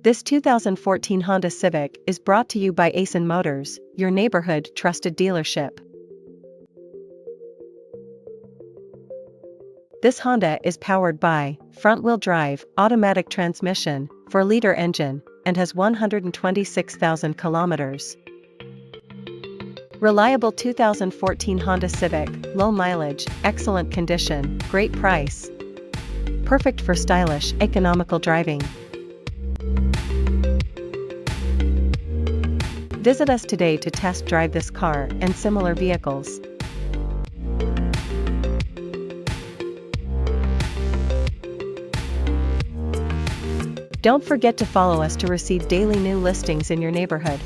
This 2014 Honda Civic is brought to you by Asen Motors, your neighborhood trusted dealership. This Honda is powered by front-wheel drive, automatic transmission, 4-liter engine, and has 126,000 kilometers. Reliable 2014 Honda Civic, low mileage, excellent condition, great price. Perfect for stylish, economical driving. Visit us today to test drive this car and similar vehicles. Don't forget to follow us to receive daily new listings in your neighborhood.